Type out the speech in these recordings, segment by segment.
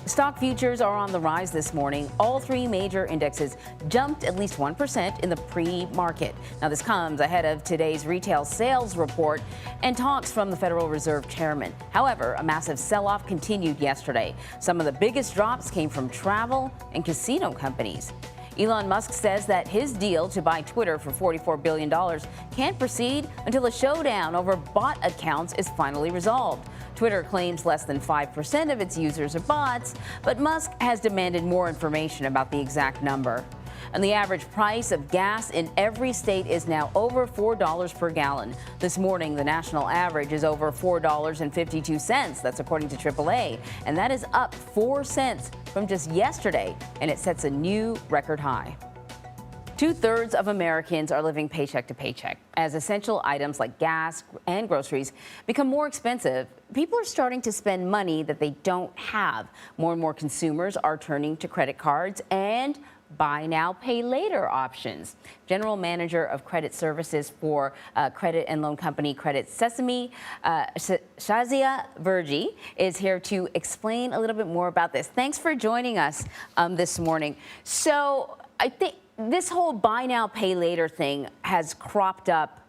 Stock futures are on the rise this morning. All three major indexes jumped at least 1% in the pre-market. Now, this comes ahead of today's retail sales report and talks from the Federal Reserve chairman. However, a massive sell-off continued yesterday. Some of the biggest drops came from travel and casino companies. Elon Musk says that his deal to buy Twitter for $44 billion can't proceed until a showdown over bot accounts is finally resolved. Twitter claims less than 5% of its users are bots, but Musk has demanded more information about the exact number. And the average price of gas in every state is now over $4 per gallon. This morning, the national average is over $4.52. That's according to AAA. And that is up 4 cents from just yesterday, and it sets a new record high. 2/3 of Americans are living paycheck to paycheck. As essential items like gas and groceries become more expensive, people are starting to spend money that they don't have. More and more consumers are turning to credit cards and buy now, pay later options. General Manager of Credit Services for credit and loan company Credit Sesame, Shazia Verji, is here to explain a little bit more about this. Thanks for joining us this morning. So I think this whole buy now, pay later thing has cropped up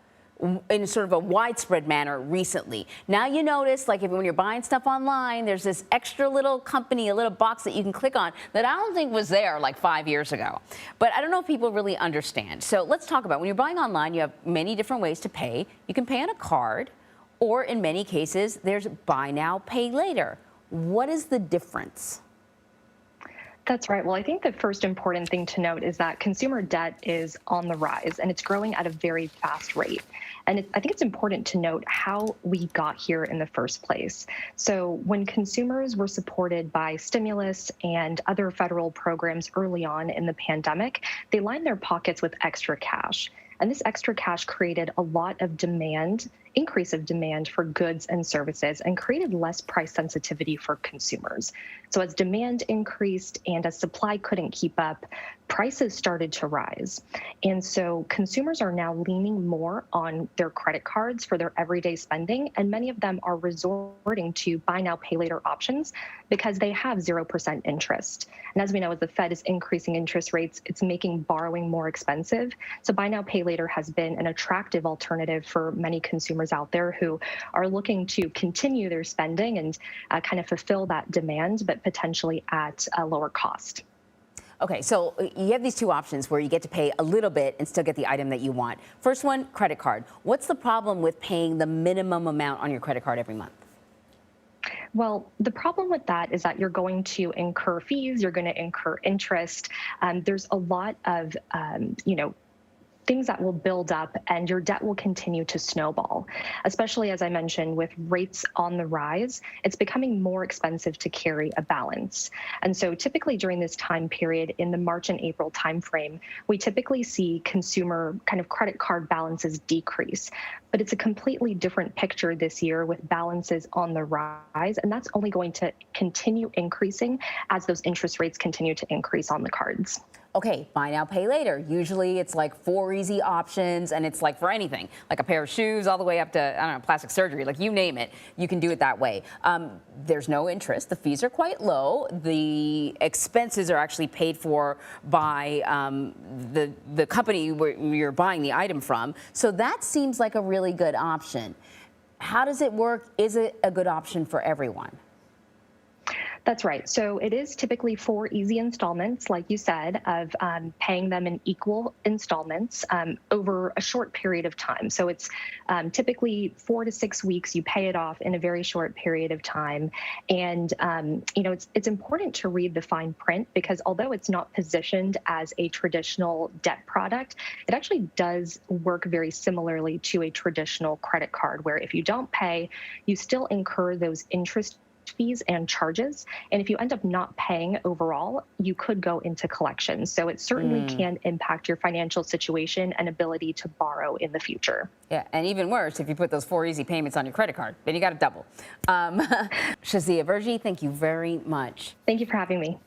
in sort of a widespread manner recently. Now you notice, like when you're buying stuff online, there's this extra little company, a little box that you can click on that I don't think was there like 5 years ago. But I don't know if people really understand. So let's talk about when you're buying online, you have many different ways to pay. You can pay on a card, or in many cases, there's buy now, pay later. What is the difference? That's right. Well, I think the first important thing to note is that consumer debt is on the rise, and it's growing at a very fast rate. And I think it's important to note how we got here in the first place. So when consumers were supported by stimulus and other federal programs early on in the pandemic, they lined their pockets with extra cash. And this extra cash created a lot of increase of demand for goods and services, and created less price sensitivity for consumers. So as demand increased and as supply couldn't keep up, prices started to rise. And so consumers are now leaning more on their credit cards for their everyday spending, and many of them are resorting to buy now, pay later options because they have 0% interest. And as we know, as the Fed is increasing interest rates, it's making borrowing more expensive. So buy now, pay later has been an attractive alternative for many consumers out there who are looking to continue their spending and kind of fulfill that demand, but potentially at a lower cost. Okay, so you have these two options where you get to pay a little bit and still get the item that you want. First one, credit card. What's the problem with paying the minimum amount on your credit card every month? Well, the problem with that is that you're going to incur fees, you're going to incur interest. There's a lot of, things that will build up, and your debt will continue to snowball. Especially, as I mentioned, with rates on the rise, it's becoming more expensive to carry a balance. And so typically during this time period, in the March and April timeframe, we typically see consumer kind of credit card balances decrease. But it's a completely different picture this year with balances on the rise, and that's only going to continue increasing as those interest rates continue to increase on the cards. Okay, buy now, pay later. Usually it's like 4 easy options, and it's like for anything, like a pair of shoes all the way up to, I don't know, plastic surgery, like you name it, you can do it that way. There's no interest. The fees are quite low. The expenses are actually paid for by the company where you're buying the item from. So that seems like a really good option. How does it work? Is it a good option for everyone? That's right. So it is typically 4 easy installments, like you said, of paying them in equal installments over a short period of time. So it's typically 4 to 6 weeks. You pay it off in a very short period of time. And, it's important to read the fine print, because although it's not positioned as a traditional debt product, it actually does work very similarly to a traditional credit card, where if you don't pay, you still incur those interest fees and charges. And if you end up not paying overall, you could go into collections. So it certainly can impact your financial situation and ability to borrow in the future. Yeah, and even worse, if you put those 4 easy payments on your credit card, then you got to double. Shazia Verji, thank you very much. Thank you for having me.